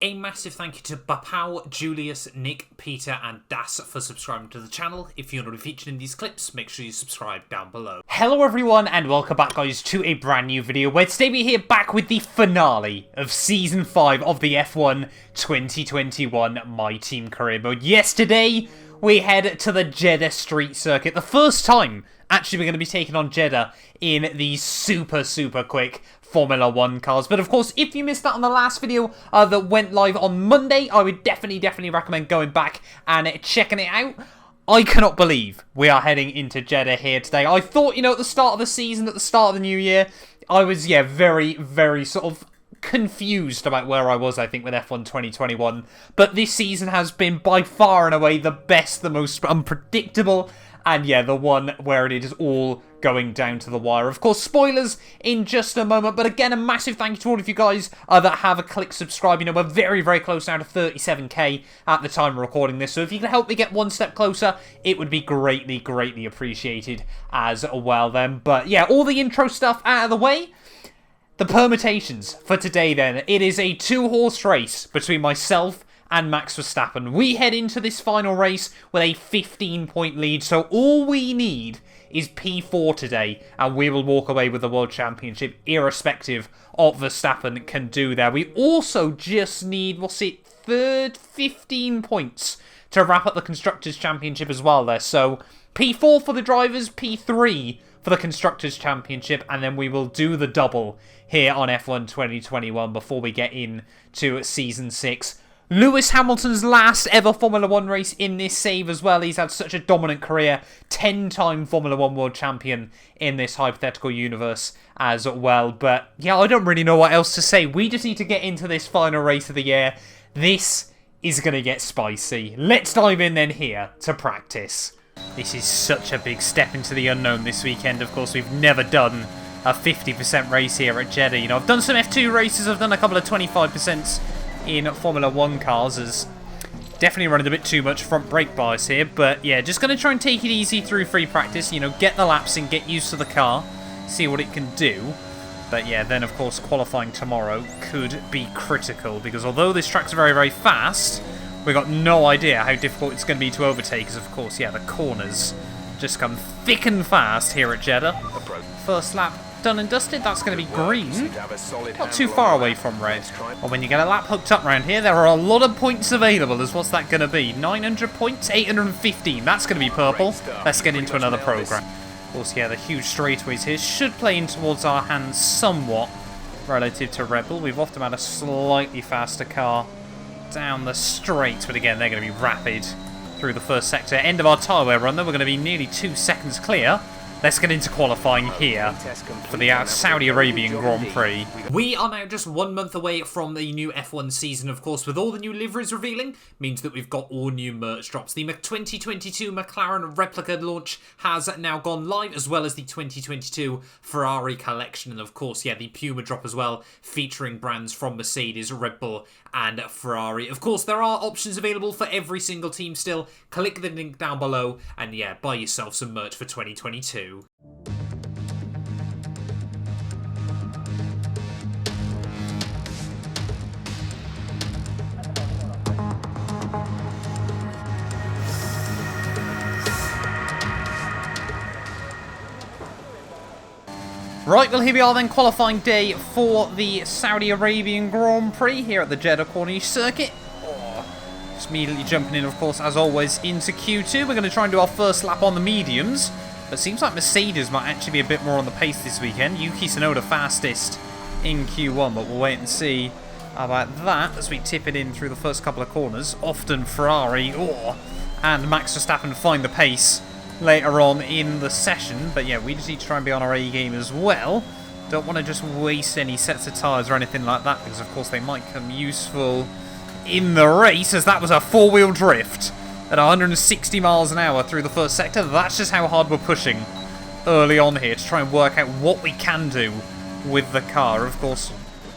A massive thank you to Bapau, Julius, Nick, Peter and Das for subscribing to the channel. If you want to be featured in these clips, make sure you subscribe down below. Hello everyone and welcome back guys to a brand new video where today we're here back with the finale of Season 5 of the F1 2021 My Team Career Mode. Yesterday we head to the Jeddah Street Circuit. The first time actually we're going to be taking on Jeddah in these super quick Formula 1 cars. But of course, if you missed that on the last video that went live on Monday, I would definitely recommend going back and checking it out. I cannot believe we are heading into Jeddah here today. I thought, you know, at the start of the season, at the start of the new year, I was, very sort of confused about where I was, I think, with F1 2021. But this season has been by far and away the best, the most unpredictable, and yeah, the one where it is all going down to the wire. Of course, spoilers in just a moment, but again, a massive thank you to all of you guys that have clicked subscribe. You know, we're very close now to 37k at the time of recording this, so if you can help me get one step closer, it would be greatly appreciated as well then. But yeah, all the intro stuff out of the way. The permutations for today then. It is a 2-horse race between myself and Max Verstappen. We head into this final race with a 15-point lead, so all we need is P4 today, and we will walk away with the World Championship, irrespective of Verstappen can do there. We also just need, what's it, 15 points to wrap up the Constructors' Championship as well there. So P4 for the drivers, P3 for the Constructors' Championship, and then we will do the double here on F1 2021 before we get into Season 6. Lewis Hamilton's last ever Formula 1 race in this save as well. He's had such a dominant career. 10-time Formula 1 world champion in this hypothetical universe as well. But yeah, I don't really know what else to say. We just need to get into this final race of the year. This is going to get spicy. Let's dive in then here to practice. This is such a big step into the unknown this weekend. Of course, we've never done a 50% race here at Jeddah. You know, I've done some F2 races. I've done a couple of 25% in Formula 1 cars. Is definitely running a bit too much front brake bias here, but yeah, just going to try and take it easy through free practice, you know, get the laps in, get used to the car, see what it can do. But yeah, then of course qualifying tomorrow could be critical, because although this track's very fast, we've got no idea how difficult it's going to be to overtake, because of course, yeah, the corners just come thick and fast here at Jeddah. First lap done and dusted. That's going to be green, not too far away from red. Well, when you get a lap hooked up around here, there are a lot of points available. As what's that going to be? 900 points, 815. That's going to be purple. Let's get into another program. Of course, yeah, the huge straightaways here should play in towards our hands somewhat relative to Red Bull. We've often had a slightly faster car down the straight, but again, they're going to be rapid through the first sector. End of our tyre wear run, though, we're going to be nearly 2 seconds clear. Let's get into qualifying here for the Saudi Arabian Grand Prix. We are now just 1 month away from the new F1 season, of course, with all the new liveries revealing, means that we've got all new merch drops. The 2022 McLaren replica launch has now gone live, as well as the 2022 Ferrari collection, and of course, yeah, the Puma drop as well, featuring brands from Mercedes, Red Bull, and Ferrari. Of course, there are options available for every single team still. Click the link down below, and yeah, buy yourself some merch for 2022. Right, well here we are then, qualifying day for the Saudi Arabian Grand Prix here at the Jeddah Corniche circuit. Just immediately jumping in, of course, as always, into Q2. We're going to try and do our first lap on the mediums. But it seems like Mercedes might actually be a bit more on the pace this weekend. Yuki Tsunoda fastest in Q1, but we'll wait and see about that as we tip it in through the first couple of corners. Often Ferrari and Max Verstappen find the pace later on in the session. But yeah, we just need to try and be on our A game as well. Don't want to just waste any sets of tyres or anything like that, because of course they might come useful in the race, as that was a 4-wheel drift at 160 miles an hour through the first sector. That's just how hard we're pushing early on here to try and work out what we can do with the car. Of course,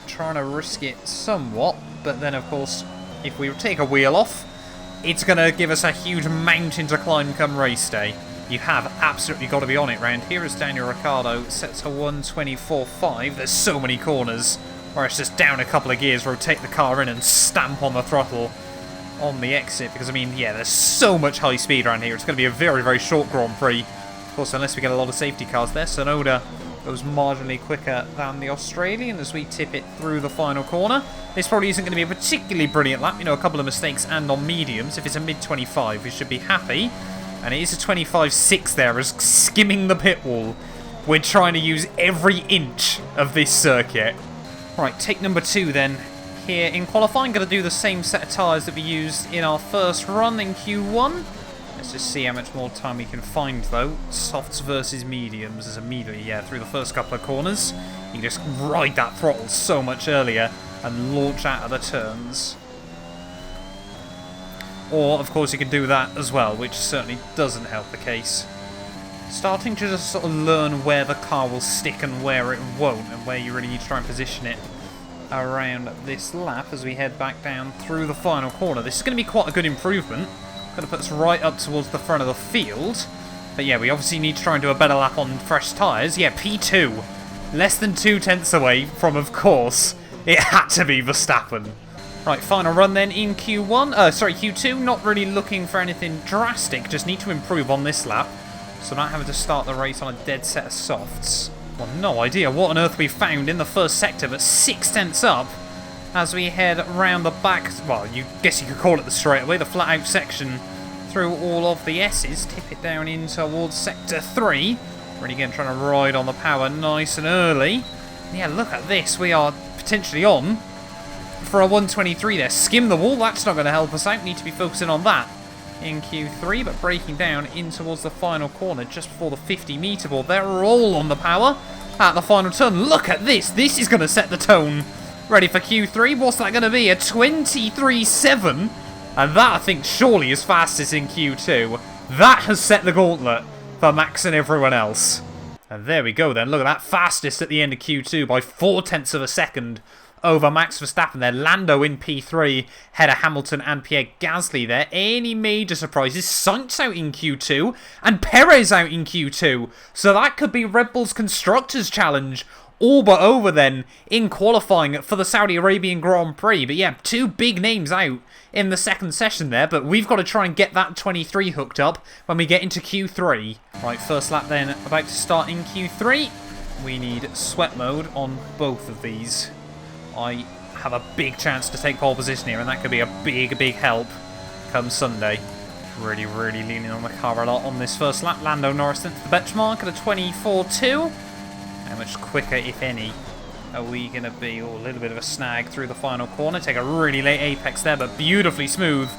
trying to risk it somewhat, but then of course, if we take a wheel off, it's going to give us a huge mountain to climb come race day. You have absolutely got to be on it round here as Daniel Ricciardo sets a 1:24.5. There's so many corners Or it's just down a couple of gears, rotate the car in and stamp on the throttle on the exit. Because, I mean, yeah, there's so much high speed around here. It's going to be a very, very short Grand Prix. Of course, unless we get a lot of safety cars there. Sonoda goes marginally quicker than the Australian as we tip it through the final corner. This probably isn't going to be a particularly brilliant lap. You know, a couple of mistakes and on mediums. If it's a mid-25, we should be happy. And it is a 25.6 there as skimming the pit wall. We're trying to use every inch of this circuit. Right, take number 2 then. Here in qualifying, going to do the same set of tyres that we used in our first run in Q1. Let's just see how much more time we can find, though. Softs versus mediums is immediately, yeah, through the first couple of corners. You can just ride that throttle so much earlier and launch out of the turns. Or, of course, you can do that as well, which certainly doesn't help the case. Starting to just sort of learn where the car will stick and where it won't, and where you really need to try and position it around this lap as we head back down through the final corner. This is going to be quite a good improvement. Going to put us right up towards the front of the field. But yeah, we obviously need to try and do a better lap on fresh tyres. Yeah, P2. Less than 2 tenths away from, of course, it had to be Verstappen. Right, final run then in Q2. Not really looking for anything drastic. Just need to improve on this lap. So not having to start the race on a dead set of softs. Well, no idea what on earth we found in the first sector, but 6 tenths up as we head round the back. Well, you guess you could call it the straightaway, the flat-out section through all of the S's. Tip it down in towards sector 3. Really again trying to ride on the power nice and early. Yeah, look at this. We are potentially on for a 123 there. Skim the wall. That's not going to help us out. Need to be focusing on that in Q3, but breaking down in towards the final corner just before the 50-metre ball. They're all on the power at the final turn. Look at this. This is going to set the tone. Ready for Q3. What's that going to be? A 23.7? And that, I think, surely is fastest in Q2. That has set the gauntlet for Max and everyone else. And there we go then. Look at that. Fastest at the end of Q2 by 4 tenths of a second over Max Verstappen there. Lando in P3, ahead of Hamilton and Pierre Gasly there. Any major surprises? Sainz out in Q2 and Perez out in Q2. So that could be Red Bull's Constructors' Challenge all but over then in qualifying for the Saudi Arabian Grand Prix. But yeah, 2 big names out in the second session there, but we've got to try and get that 23 hooked up when we get into Q3. Right, first lap then about to start in Q3. We need sweat mode on both of these. I have a big chance to take pole position here, and that could be a big, big help come Sunday. Really, really leaning on the car a lot on this first lap. Lando Norris into the benchmark at a 24.2. How much quicker, if any, are we going to be? Oh, a little bit of a snag through the final corner. Take a really late apex there, but beautifully smooth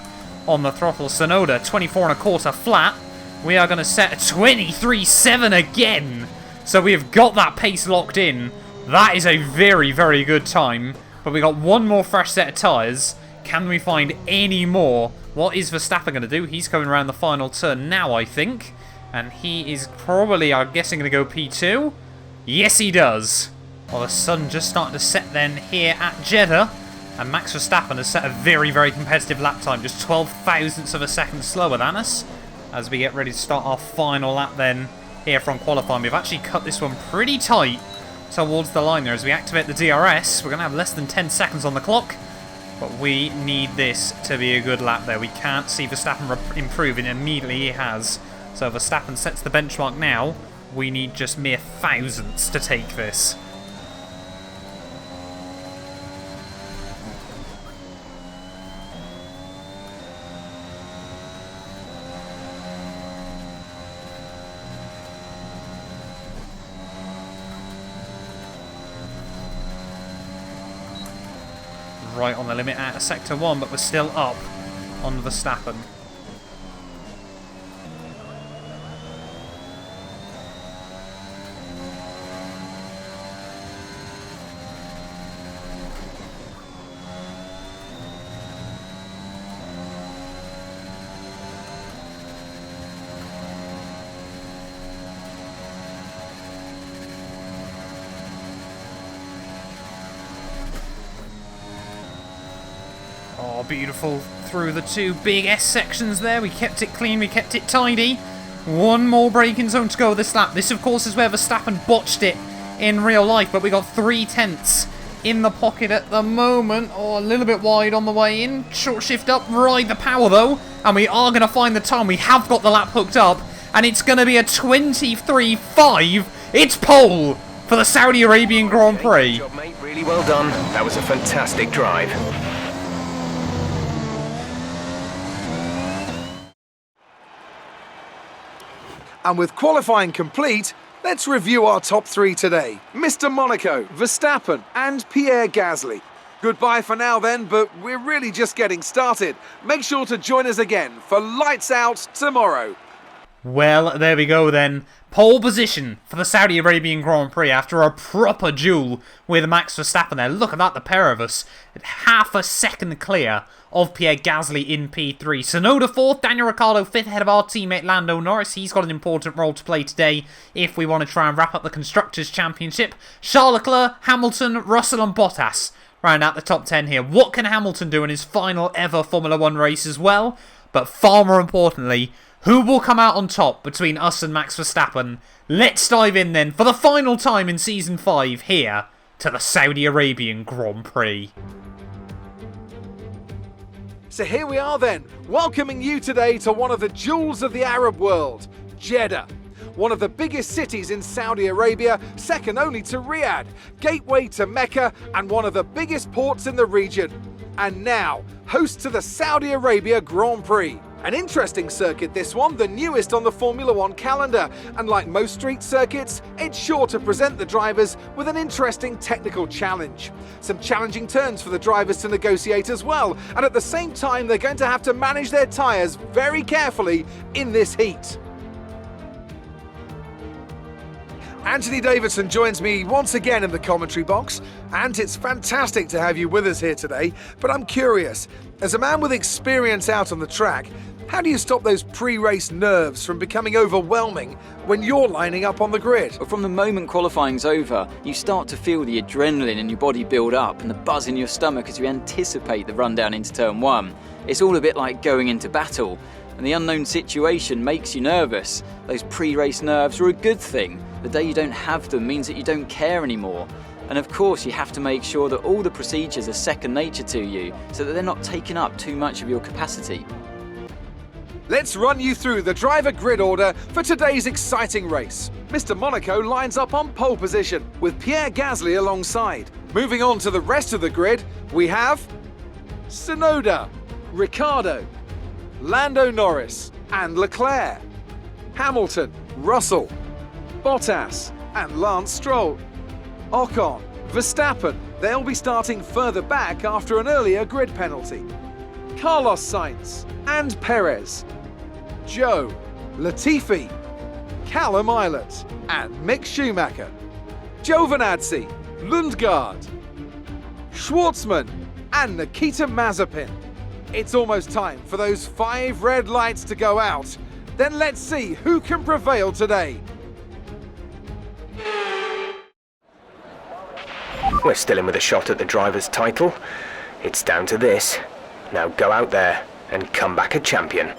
on the throttle. Sonoda, 24.25 flat. We are going to set a 23.7 again. So we have got that pace locked in. That is a very, very good time. But we got one more fresh set of tyres. Can we find any more? What is Verstappen going to do? He's coming around the final turn now, I think. And he is probably, I'm guessing, going to go P2. Yes, he does. Well, the sun just starting to set then here at Jeddah. And Max Verstappen has set a very, very competitive lap time. Just 12 thousandths of a second slower than us. As we get ready to start our final lap then here from qualifying. We've actually cut this one pretty tight towards the line there. As we activate the DRS, we're going to have less than 10 seconds on the clock. But we need this to be a good lap there. We can't see Verstappen improving. Immediately he has. So Verstappen sets the benchmark now. We need just mere thousandths to take this. Right on the limit out of Sector 1, but we're still up on Verstappen. Oh, beautiful through the 2 big S sections there. We kept it clean, we kept it tidy. One more braking zone to go this lap. This, of course, is where Verstappen botched it in real life, but we got 3 tenths in the pocket at the moment, or a little bit wide on the way in. Short shift up, ride the power though, and we are going to find the time. We have got the lap hooked up, and it's going to be a 23.5. It's pole for the Saudi Arabian Grand Prix. Good job, mate. Really well done. That was a fantastic drive. And with qualifying complete, let's review our top three today. Mr. Monaco, Verstappen and Pierre Gasly. Goodbye for now then, but we're really just getting started. Make sure to join us again for Lights Out tomorrow. Well, there we go then. Pole position for the Saudi Arabian Grand Prix after a proper duel with Max Verstappen there. Look at that, the pair of us. Half a second clear of Pierre Gasly in P3. Tsunoda 4th, Daniel Ricciardo 5th ahead of our teammate Lando Norris. He's got an important role to play today if we want to try and wrap up the Constructors' Championship. Charles Leclerc, Hamilton, Russell and Bottas round out the top 10 here. What can Hamilton do in his final ever Formula 1 race as well? But far more importantly, who will come out on top between us and Max Verstappen? Let's dive in then for the final time in Season 5 here to the Saudi Arabian Grand Prix. So here we are then, welcoming you today to one of the jewels of the Arab world, Jeddah. One of the biggest cities in Saudi Arabia, second only to Riyadh, gateway to Mecca and one of the biggest ports in the region. And now, host to the Saudi Arabia Grand Prix. An interesting circuit this one, the newest on the Formula 1 calendar, and like most street circuits, it's sure to present the drivers with an interesting technical challenge. Some challenging turns for the drivers to negotiate as well, and at the same time they're going to have to manage their tyres very carefully in this heat. Anthony Davidson joins me once again in the commentary box, and it's fantastic to have you with us here today, but I'm curious, as a man with experience out on the track, how do you stop those pre-race nerves from becoming overwhelming when you're lining up on the grid? Well, from the moment qualifying's over, you start to feel the adrenaline in your body build up and the buzz in your stomach as you anticipate the run down into turn one. It's all a bit like going into battle, and the unknown situation makes you nervous. Those pre-race nerves are a good thing. The day you don't have them means that you don't care anymore. And of course, you have to make sure that all the procedures are second nature to you, so that they're not taking up too much of your capacity. Let's run you through the driver grid order for today's exciting race. Mr. Monaco lines up on pole position with Pierre Gasly alongside. Moving on to the rest of the grid, we have Tsunoda, Ricciardo, Lando Norris and Leclerc, Hamilton, Russell, Bottas and Lance Stroll, Ocon, Verstappen, they'll be starting further back after an earlier grid penalty, Carlos Sainz and Perez, Joe, Latifi, Callum Ilott and Mick Schumacher, Giovinazzi, Lundgaard, Schwartzman and Nikita Mazepin. It's almost time for those 5 red lights to go out. Then let's see who can prevail today. We're still in with a shot at the driver's title. It's down to this. Now go out there and come back a champion.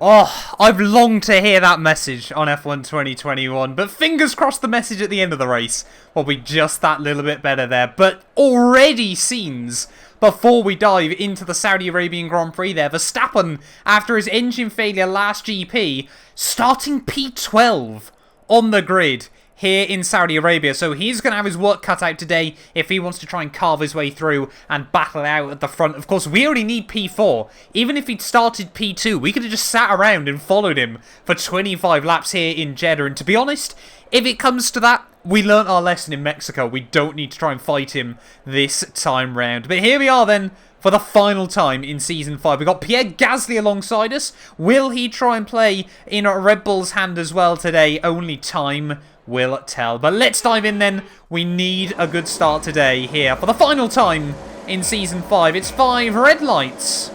Oh, I've longed to hear that message on F1 2021, but fingers crossed the message at the end of the race will be just that little bit better there. But already seems, before we dive into the Saudi Arabian Grand Prix there, Verstappen, after his engine failure last GP, starting P12 on the grid here in Saudi Arabia. So he's going to have his work cut out today if he wants to try and carve his way through and battle it out at the front. Of course, we only need P4. Even if he'd started P2, we could have just sat around and followed him for 25 laps here in Jeddah. And to be honest, if it comes to that, we learnt our lesson in Mexico. We don't need to try and fight him this time round. But here we are then for the final time in Season 5. We've got Pierre Gasly alongside us. Will he try and play in Red Bull's hand as well today? Only time will tell. But let's dive in then. We need a good start today here for the final time in Season 5. It's 5 red lights.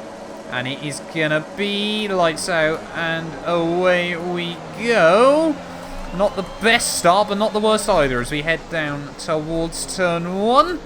And it is going to be lights out and away we go. Not the best start, but not the worst either as we head down towards turn 1.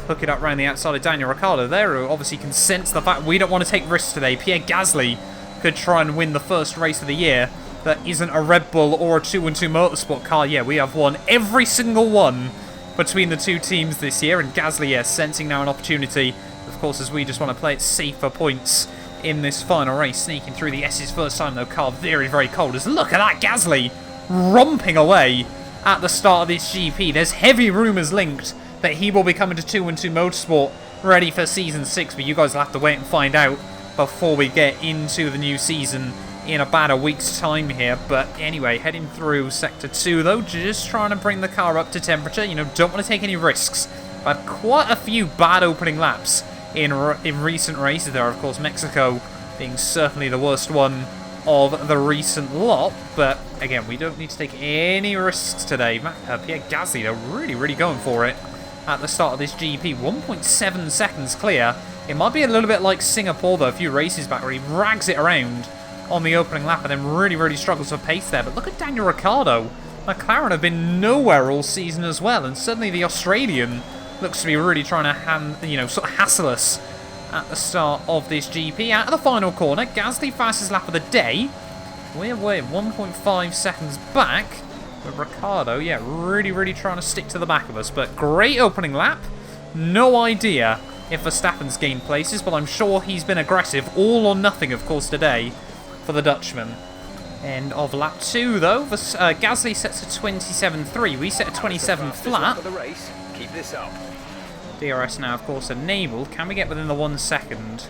Hook it up around the outside of Daniel Ricciardo there, who obviously can sense the fact we don't want to take risks today. Pierre Gasly could try and win the first race of the year that isn't a Red Bull or a 2-2 Motorsport car. Yeah, we have won every single one between the two teams this year, and Gasly, yeah, sensing now an opportunity, of course, as we just want to play it safe for points in this final race. Sneaking through the S's first time, though, car very, very cold. As look at that, Gasly romping away at the start of this GP. There's heavy rumours linked that he will be coming to 212 Motorsport ready for Season 6, but you guys will have to wait and find out before we get into the new season in about a week's time here. But anyway, heading through Sector 2, though, just trying to bring the car up to temperature. You know, don't want to take any risks. I've had quite a few bad opening laps in recent races there. Of course, Mexico being certainly the worst one of the recent lot. But again, we don't need to take any risks today. Pierre Gasly, they're really going for it at the start of this GP. 1.7 seconds clear. It might be a little bit like Singapore, though, a few races back, where he rags it around on the opening lap and then really struggles for pace there. But look at Daniel Ricciardo. McLaren have been nowhere all season as well, and suddenly the Australian looks to be really trying to sort of hassle us at the start of this GP. Out of the final corner, Gasly fastest lap of the day. We're 1.5 seconds back. But Ricciardo, yeah, really trying to stick to the back of us. But great opening lap. No idea if Verstappen's gained places, but I'm sure he's been aggressive. All or nothing, of course, today for the Dutchman. End of lap 2, though. Gasly sets a 27.3. We set a 27 flat. Keep this up. DRS now, of course, enabled. Can we get within the 1 second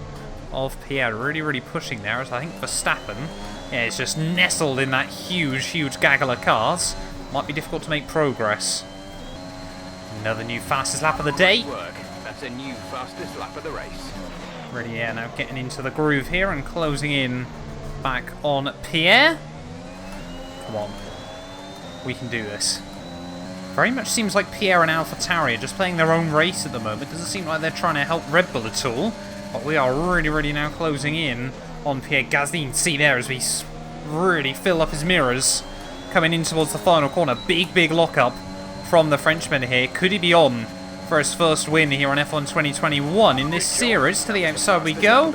of Pierre? Really pushing there, as I think Verstappen, yeah, it's just nestled in that huge gaggle of cars. Might be difficult to make progress. Another new fastest lap of the day. That's a new fastest lap of the race. Really, yeah, now getting into the groove here and closing in back on Pierre. Come on. We can do this. Very much seems like Pierre and AlphaTauri are just playing their own race at the moment. Doesn't seem like they're trying to help Red Bull at all. But we are really now closing in on Pierre Gasly. You can see there as we really fill up his mirrors coming in towards the final corner. Big lockup from the Frenchman here. Could he be on for his first win here on F1 2021 in this series? To the outside we go.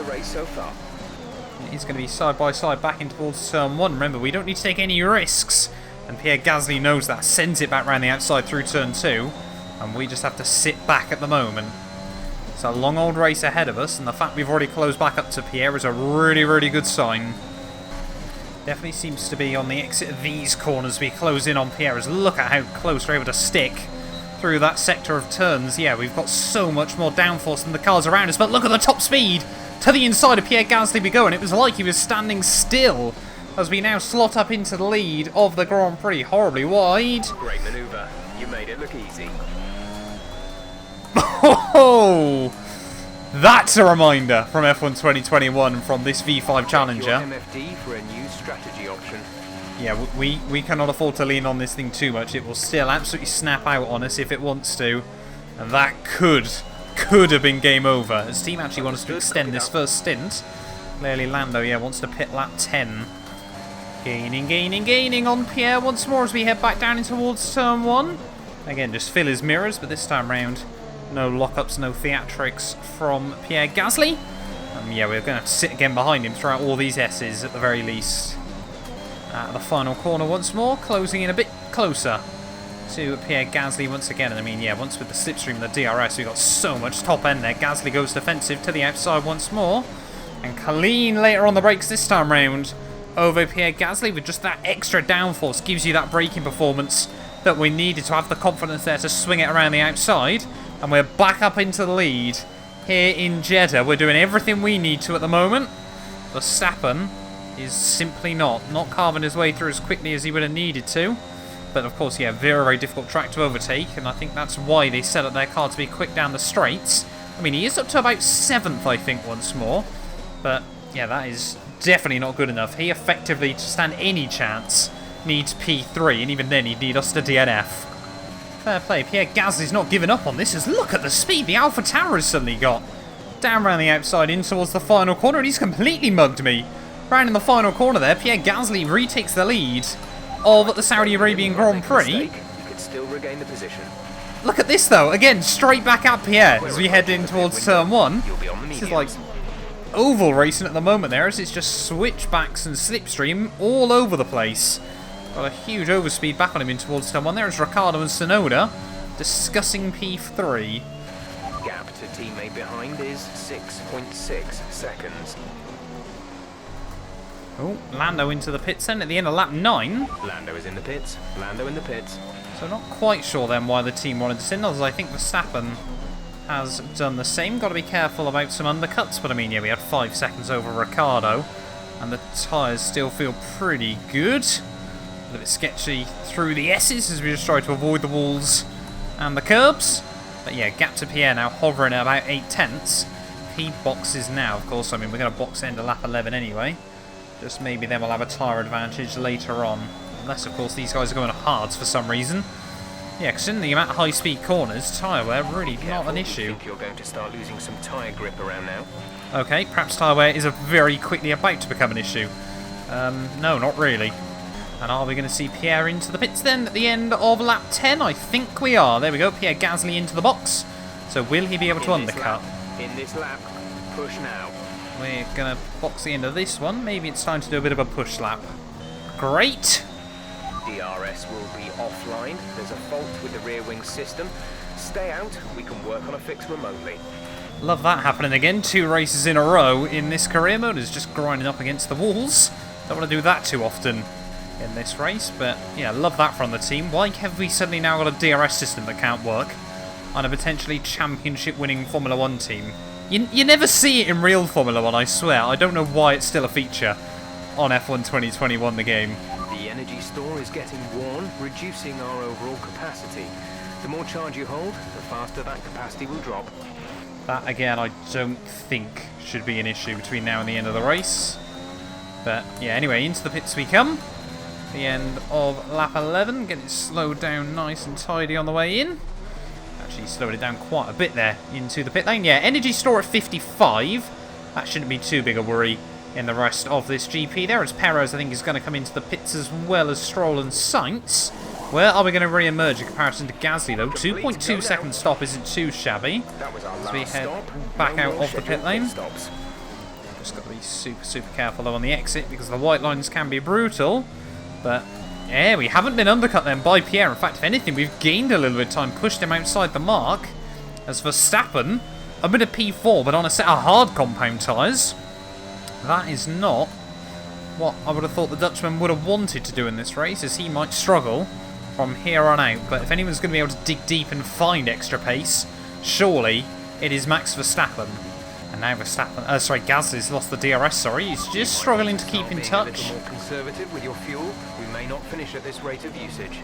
It's going to be side by side back in towards turn 1. Remember, we don't need to take any risks. And Pierre Gasly knows that. Sends it back around the outside through turn 2. And we just have to sit back at the moment. It's a long old race ahead of us. And the fact we've already closed back up to Pierre is a really good sign. Definitely seems to be on the exit of these corners we close in on Pierre. As look at how close we're able to stick through that sector of turns. Yeah, we've got so much more downforce than the cars around us. But look at the top speed. To the inside of Pierre Gasly we go, and it was like he was standing still as we now slot up into the lead of the Grand Prix. Horribly wide. Great manoeuvre. You made it look easy. Oh, that's a reminder from F1 2021 from this V5 Challenger. MFD for a new strategy option. Yeah, we cannot afford to lean on this thing too much. It will still absolutely snap out on us if it wants to, and that could have been game over. As team actually wants to extend this first stint. Clearly Lando, yeah, wants to pit lap 10. Gaining on Pierre once more as we head back down in towards turn 1. Again, just fill his mirrors, but this time round, no lockups, no theatrics from Pierre Gasly. Yeah, we're going to sit again behind him throughout all these S's at the very least. The final corner once more, closing in a bit closer to Pierre Gasly once again. And I mean, yeah, once with the slipstream and the DRS, we've got so much top end there. Gasly goes defensive to the outside once more. And clean later on the brakes this time round over Pierre Gasly with just that extra downforce. Gives you that braking performance that we needed to have the confidence there to swing it around the outside. And we're back up into the lead here in Jeddah. We're doing everything we need to at the moment. Verstappen is simply not carving his way through as quickly as he would have needed to. But of course, yeah, very difficult track to overtake, and I think that's why they set up their car to be quick down the straights. I mean, he is up to about 7th, I think, once more. But yeah, that is definitely not good enough. He effectively, to stand any chance, needs P3, and even then he'd need us to DNF. Fair play, Pierre Gasly's not giving up on this, as look at the speed the AlphaTauri has suddenly got. Down around the outside in towards the final corner, and he's completely mugged me. Round in the final corner there, Pierre Gasly retakes the lead of the Saudi Arabian Grand Prix. You could still regain the position. Look at this though, again, straight back at Pierre as we head in towards turn 1. This is like oval racing at the moment there, as it's just switchbacks and slipstream all over the place. Got a huge overspeed back on him in towards turn 1. There is Ricciardo and Tsunoda discussing P3. Gap to teammate behind is 6.6 seconds. Oh, Lando into the pits then at the end of lap 9. Lando is in the pits. Lando in the pits. So not quite sure then why the team wanted to send us. I think Verstappen has done the same. Got to be careful about some undercuts, but I mean, yeah, we had 5 seconds over Ricciardo, and the tyres still feel pretty good. A little bit sketchy through the S's as we just try to avoid the walls and the curbs. But yeah, gap to Pierre now hovering at about 8 tenths. P boxes now, of course. I mean, we're going to box end of lap 11 anyway. Just maybe then we'll have a tyre advantage later on. Unless, of course, these guys are going hards for some reason. Yeah, considering the amount of high-speed corners, tyre wear really not an issue. I think you're going to start losing some tyre grip around now. Okay, perhaps tyre wear is very quickly about to become an issue. No, not really. And are we going to see Pierre into the pits then at the end of lap 10? I think we are. There we go, Pierre Gasly into the box. So will he be able to undercut? In this lap, push now. We're going to box the end of this one. Maybe it's time to do a bit of a push lap. Great. DRS will be offline. There's a fault with the rear wing system. Stay out. We can work on a fix remotely. Love that happening again. 2 races in a row in this career mode is just grinding up against the walls. Don't want to do that too often in this race, but yeah, love that from the team. Why have we suddenly now got a DRS system that can't work on a potentially championship-winning Formula 1 team? You never see it in real Formula 1, I swear. I don't know why it's still a feature on F1 2021, the game. The energy store is getting worn, reducing our overall capacity. The more charge you hold, the faster that capacity will drop. That, again, I don't think should be an issue between now and the end of the race. But, yeah, anyway, into the pits we come. The end of lap 11, getting it slowed down nice and tidy on the way in. Actually slowed it down quite a bit there into the pit lane. Yeah, energy store at 55. That shouldn't be too big a worry in the rest of this GP there, as Perez, I think, is going to come into the pits as well as Stroll and Sainz. Where are we going to re-emerge in comparison to Gasly, though? 2.2 second stop isn't too shabby as we head back out of the pit lane. Just got to be super careful, though, on the exit, because the white lines can be brutal. But, yeah, we haven't been undercut then by Pierre. In fact, if anything, we've gained a little bit of time, pushed him outside the mark. As Verstappen, a bit of P4, but on a set of hard compound tyres. That is not what I would have thought the Dutchman would have wanted to do in this race, as he might struggle from here on out. But if anyone's going to be able to dig deep and find extra pace, surely it is Max Verstappen. And now Gasly's lost the DRS, He's just struggling to keep in touch. A little more conservative with your fuel. We may not finish at this rate of usage.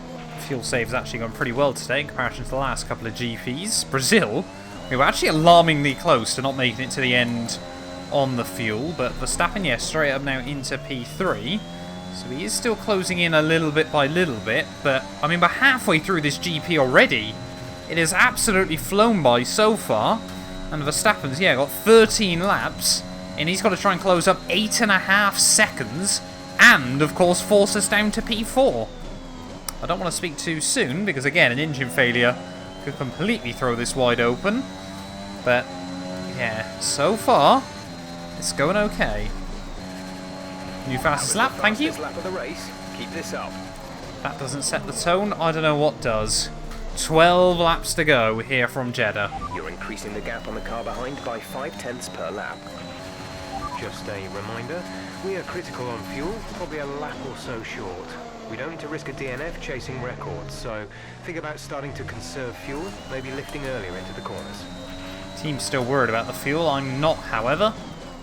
Fuel save's actually gone pretty well today in comparison to the last couple of GPs. Brazil, we were actually alarmingly close to not making it to the end on the fuel, but Verstappen, yeah, straight up now into P3. So he is still closing in a little bit by little bit, but I mean, we're halfway through this GP already. It has absolutely flown by so far. And Verstappen's, yeah, got 13 laps, and he's got to try and close up 8.5 seconds, and, of course, force us down to P4. I don't want to speak too soon, because, again, an engine failure could completely throw this wide open. But, yeah, so far, it's going okay. New fastest lap, thank you. Lap of the race. Keep this up. That doesn't set the tone. I don't know what does. 12 laps to go here from Jeddah. You're increasing the gap on the car behind by 5 tenths per lap. Just a reminder, we are critical on fuel, probably a lap or so short. We don't need to risk a DNF chasing records, so think about starting to conserve fuel, maybe lifting earlier into the corners. Team's still worried about the fuel. I'm not, however.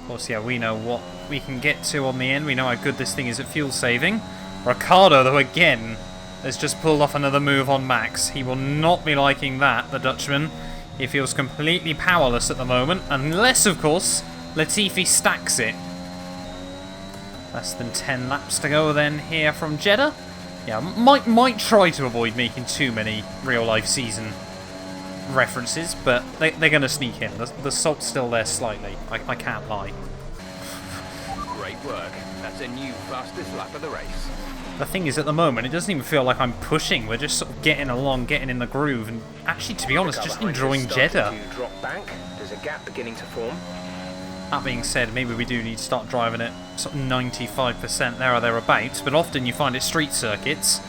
Of course, yeah, we know what we can get to on the end. We know how good this thing is at fuel saving. Ricciardo, though, again, has just pulled off another move on Max. He will not be liking that, the Dutchman. He feels completely powerless at the moment, unless, of course, Latifi stacks it. Less than 10 laps to go then here from Jeddah. Yeah, might try to avoid making too many real-life season references, but they're going to sneak in. The salt's still there slightly. I can't lie. Great work. That's a new fastest lap of the race. The thing is, at the moment, it doesn't even feel like I'm pushing. We're just sort of getting along, getting in the groove, and actually, to be honest, just enjoying Jeddah. To drop back. There's a gap beginning to form. That being said, maybe we do need to start driving at sort of 95% there or thereabouts, but often you find at street circuits,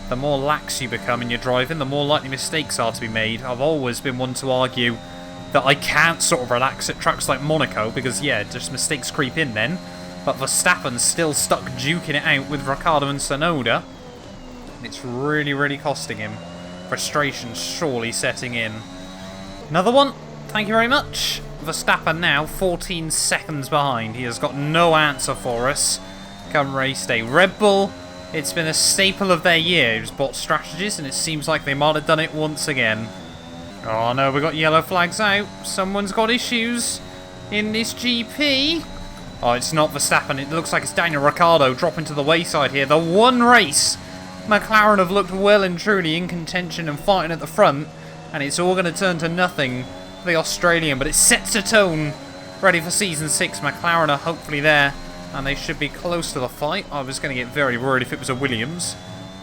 the more lax you become in your driving, the more likely mistakes are to be made. I've always been one to argue that I can't sort of relax at tracks like Monaco because, yeah, just mistakes creep in then. But Verstappen's still stuck duking it out with Ricciardo and Tsunoda. And it's really, really costing him. Frustration surely setting in. Another one. Thank you very much. Verstappen now 14 seconds behind. He has got no answer for us come race day. Red Bull, it's been a staple of their year. It's bought strategies and it seems like they might have done it once again. Oh no, we got yellow flags out. Someone's got issues in this GP. Oh, it's not Verstappen. It looks like it's Daniel Ricciardo dropping to the wayside here. The one race McLaren have looked well and truly in contention and fighting at the front, and it's all going to turn to nothing for the Australian, but it sets a tone ready for Season 6. McLaren are hopefully there, and they should be close to the fight. I was going to get very worried if it was a Williams.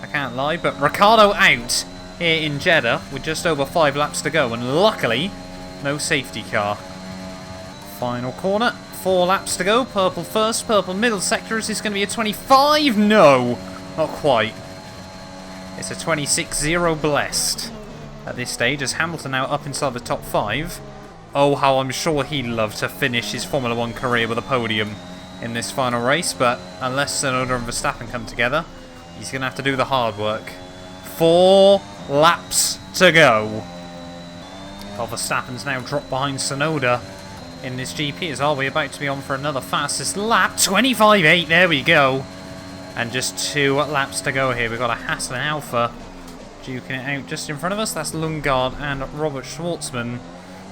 I can't lie, but Ricciardo out here in Jeddah with just over 5 laps to go, and luckily, no safety car. Final corner, 4 laps to go. Purple first, purple middle sector. Is this going to be a 25? No, not quite. It's a 26-0 blessed at this stage, as Hamilton now up inside the top 5. Oh, how I'm sure he'd love to finish his Formula 1 career with a podium in this final race, but unless Tsunoda and Verstappen come together, he's going to have to do the hard work. 4 laps to go. Well, Verstappen's now dropped behind Tsunoda in this GP, as are we about to be on for another fastest lap. 25.8, there we go. And just 2 laps to go here. We've got a Haas and Alpha duking it out just in front of us. That's Lundgaard and Robert Schwartzman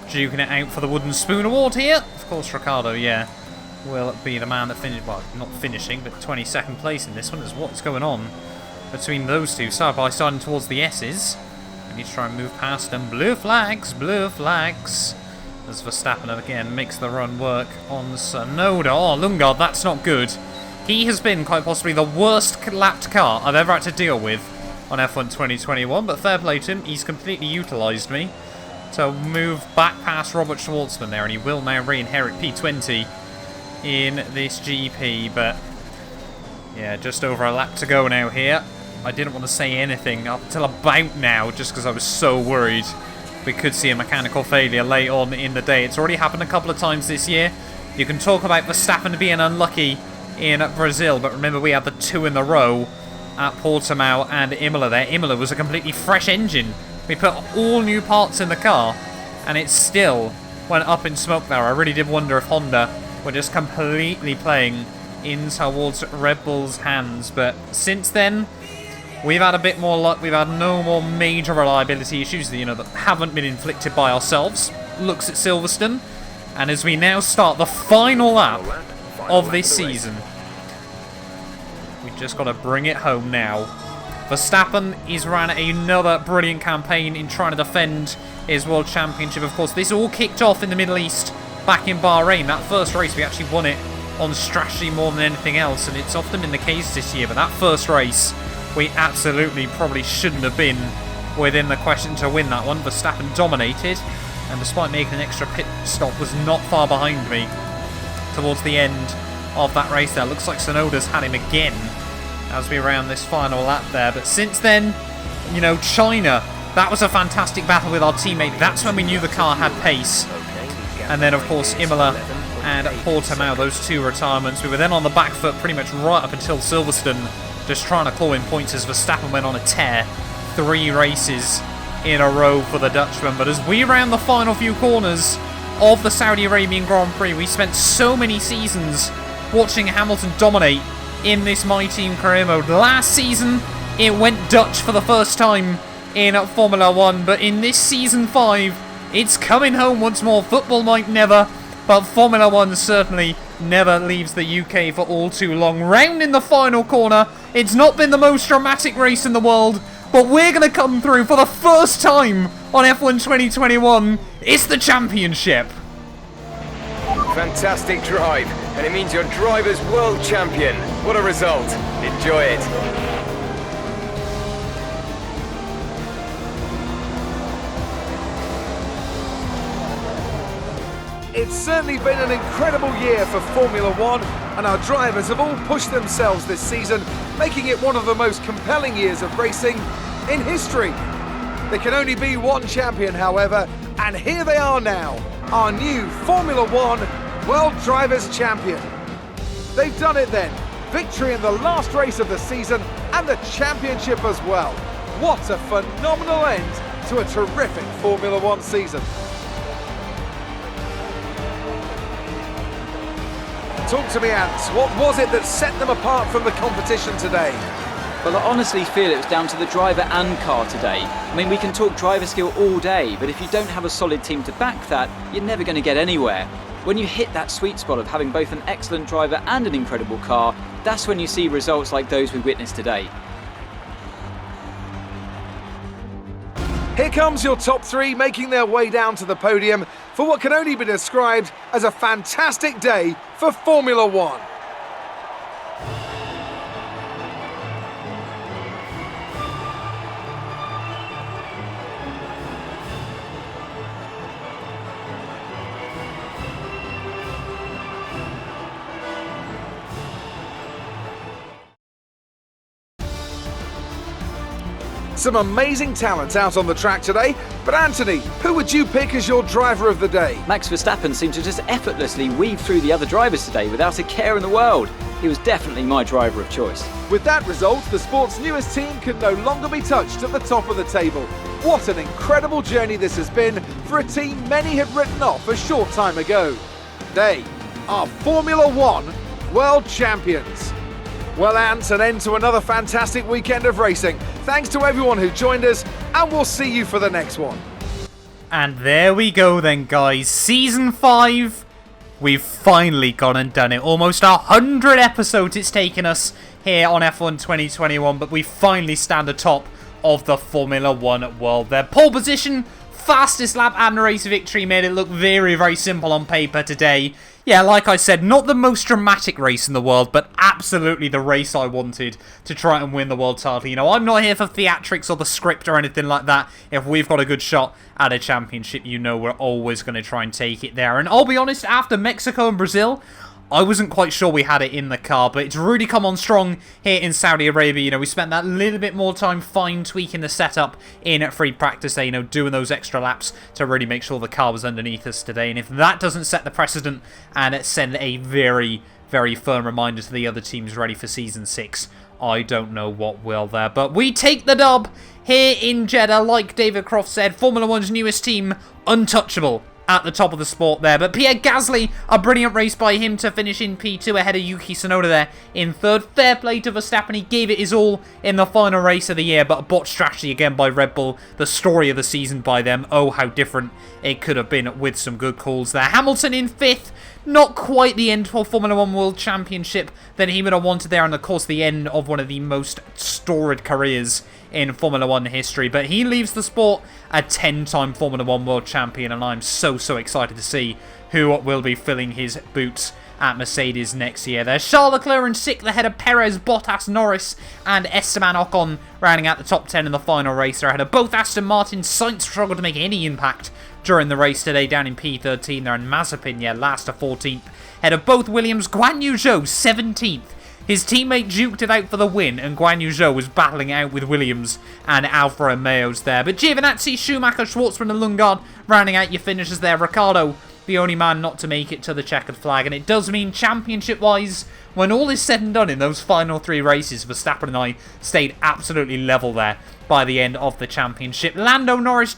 duking it out for the Wooden Spoon Award here. Of course, Ricciardo, yeah, will be the man that finished, well, not finishing, but 22nd place in this one. Is what's going on between those two, side by side and towards the S's. We need to try and move past them. Blue flags, blue flags. As Verstappen again makes the run work on Tsunoda. Oh, Lundgaard, that's not good. He has been quite possibly the worst lapped car I've ever had to deal with on F1 2021, but fair play to him, he's completely utilised me to move back past Robert Schwartzman there, and he will now re-inherit P20 in this GP, but yeah, just over a lap to go now here. I didn't want to say anything up until about now, just because I was so worried we could see a mechanical failure late on in the day. It's already happened a couple of times this year. You can talk about Verstappen being unlucky in Brazil, but remember we had the 2 in a row at Portimao and Imola there. Imola was a completely fresh engine. We put all new parts in the car and it still went up in smoke there. I really did wonder if Honda were just completely playing in towards Red Bull's hands, but since then we've had a bit more luck. We've had no more major reliability issues that, that haven't been inflicted by ourselves. Looks at Silverstone, and as we now start the final lap of this season, we've just got to bring it home now. Verstappen is ran another brilliant campaign in trying to defend his World Championship. Of course, this all kicked off in the Middle East back in Bahrain. That first race, we actually won it on strategy more than anything else, and it's often been the case this year, but that first race, we absolutely probably shouldn't have been within the question to win that one. Verstappen dominated, and despite making an extra pit stop, was not far behind me towards the end of that race there. Looks like Tsunoda's had him again as we round this final lap there. But since then, China, that was a fantastic battle with our teammate. That's when we knew the car had pace. And then, of course, Imola and Portimao, those 2 retirements. We were then on the back foot pretty much right up until Silverstone, just trying to claw in points as Verstappen went on a tear. 3 races in a row for the Dutchman. But as we round the final few corners of the Saudi Arabian Grand Prix, we spent so many seasons watching Hamilton dominate in this My Team career mode. Last season, it went Dutch for the first time in Formula 1, but in this Season 5, it's coming home once more. Football might never, but Formula 1 certainly never leaves the UK for all too long. Round in the final corner, it's not been the most dramatic race in the world, but we're going to come through for the first time on F1 2021. It's the championship. Fantastic drive, and it means your driver's world champion. What a result. Enjoy it. It's certainly been an incredible year for Formula 1, and our drivers have all pushed themselves this season making it one of the most compelling years of racing in history. There can only be one champion, however, and here they are now, our new Formula One World Drivers' Champion. They've done it then. Victory in the last race of the season and the championship as well. What a phenomenal end to a terrific Formula One season. Talk to me, Ants. What was it that set them apart from the competition today? Well, I honestly feel it was down to the driver and car today. I mean, we can talk driver skill all day, but if you don't have a solid team to back that, you're never going to get anywhere. When you hit that sweet spot of having both an excellent driver and an incredible car, that's when you see results like those we witnessed today. Here comes your top three making their way down to the podium for what can only be described as a fantastic day for Formula One. Some amazing talent out on the track today, but Anthony, who would you pick as your driver of the day? Max Verstappen seemed to just effortlessly weave through the other drivers today without a care in the world. He was definitely my driver of choice. With that result, the sport's newest team can no longer be touched at the top of the table. What an incredible journey this has been for a team many had written off a short time ago. They are Formula One World Champions. Well, Ants, an end to another fantastic weekend of racing. Thanks to everyone who joined us, and we'll see you for the next one. And there we go then, guys. Season 5. We've finally gone and done it. Almost 100 episodes it's taken us here on F1 2021, but we finally stand atop of the Formula 1 world. Their pole position, fastest lap and race victory made it look very, very simple on paper today. Yeah, like I said, not the most dramatic race in the world, but absolutely the race I wanted to try and win the world title. You know, I'm not here for theatrics or the script or anything like that. If we've got a good shot at a championship, you know we're always going to try and take it there. And I'll be honest, after Mexico and Brazil, I wasn't quite sure we had it in the car, but it's really come on strong here in Saudi Arabia. You know, we spent that little bit more time fine-tweaking the setup in free practice there, you know, doing those extra laps to really make sure the car was underneath us today. And if that doesn't set the precedent and send a very, very firm reminder to the other teams ready for Season 6, I don't know what will there. But we take the dub here in Jeddah, like David Croft said, Formula 1's newest team, untouchable at the top of the sport there. But Pierre Gasly, a brilliant race by him to finish in P2 ahead of Yuki Tsunoda there in third. Fair play to Verstappen, he gave it his all in the final race of the year, but a botched strategy again by Red Bull. The story of the season by them. Oh, how different it could have been with some good calls there. Hamilton in fifth. Not quite the end for Formula 1 World Championship that he would have wanted there, and of course the end of one of the most storied careers in Formula 1 history. But he leaves the sport a 10-time Formula 1 World Champion, and I'm so excited to see who will be filling his boots at Mercedes next year. There's Charles Leclerc in 6th ahead of Perez, Bottas, Norris and Esteban Ocon rounding out the top 10 in the final race. They're ahead of both Aston Martin. Sainz struggled to make any impact during the race today, down in P13 there, and Mazepin, yeah, last to 14th. Ahead of both Williams, Guan Yu Zhou 17th. His teammate duked it out for the win, and Guan Yu Zhou was battling out with Williams and Alfa Romeos there. But Giovinazzi, Schumacher, Schwartzman and Lundgaard rounding out your finishers there. Ricciardo, the only man not to make it to the checkered flag. And it does mean championship-wise, when all is said and done in those final 3 races, Verstappen and I stayed absolutely level there by the end of the championship. Lando Norris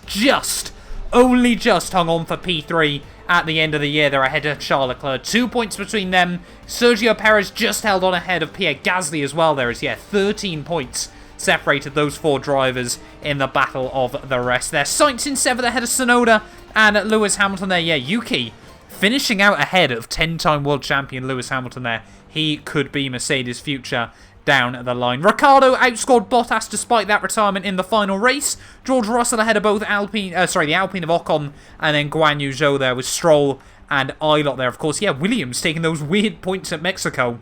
only just hung on for P3 at the end of the year. They're ahead of Charles Leclerc. 2 points between them. Sergio Perez just held on ahead of Pierre Gasly as well. There is, 13 points separated those 4 drivers in the battle of the rest there. Sainz in 7th ahead of Tsunoda and Lewis Hamilton there. Yeah, Yuki finishing out ahead of 10-time world champion Lewis Hamilton there. He could be Mercedes' future down the line. Ricciardo outscored Bottas despite that retirement in the final race. George Russell ahead of both the Alpine of Ocon, and then Guan Yu Zhou there with Stroll and Ilott there. Of course, yeah, Williams taking those weird points at Mexico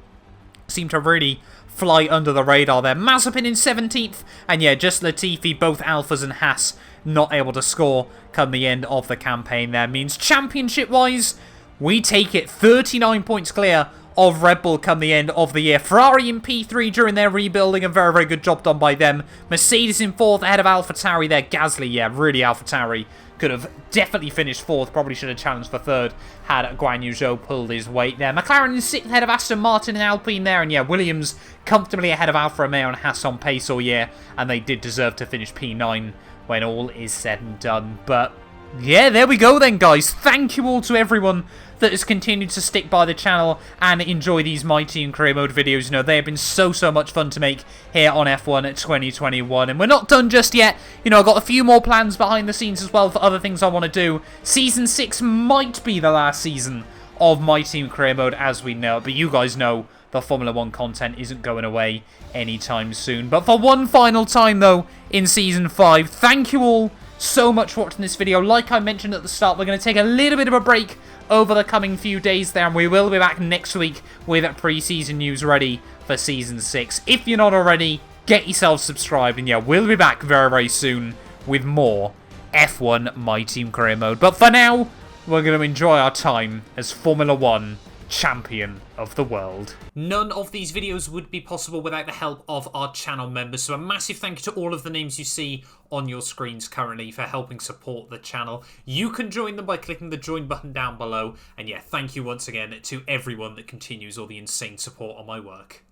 seemed to really fly under the radar there. Mazepin in 17th, and yeah, just Latifi, both Alphas and Haas not able to score come the end of the campaign there. Means championship-wise, we take it 39 points clear of Red Bull come the end of the year. Ferrari in P3 during their rebuilding, a very, very good job done by them. Mercedes in 4th ahead of AlphaTauri there. Gasly, yeah, really AlphaTauri could have definitely finished 4th. Probably should have challenged for 3rd had Guan Yu Zhou pulled his weight there. McLaren in 6th ahead of Aston Martin and Alpine there. And yeah, Williams comfortably ahead of Alfa Romeo and Haas on pace all year. And they did deserve to finish P9 when all is said and done. But yeah, there we go then, guys. Thank you all to everyone that has continued to stick by the channel and enjoy these My Team Career Mode videos. You know, they have been so much fun to make here on F1 2021. And we're not done just yet. You know, I've got a few more plans behind the scenes as well for other things I want to do. Season 6 might be the last season of My Team Career Mode as we know it. But you guys know the Formula 1 content isn't going away anytime soon. But for one final time, though, in Season 5, thank you all so much for watching this video. Like I mentioned at the start, we're going to take a little bit of a break over the coming few days there, and we will be back next week with pre-season news ready for Season 6. If you're not already, get yourself subscribed, and yeah, we'll be back very, very soon with more F1 My Team Career Mode. But for now, we're going to enjoy our time as Formula 1 champion of the world. None of these videos would be possible without the help of our channel members, so a massive thank you to all of the names you see on your screens currently for helping support the channel. You can join them by clicking the join button down below, and yeah, thank you once again to everyone that continues all the insane support on my work.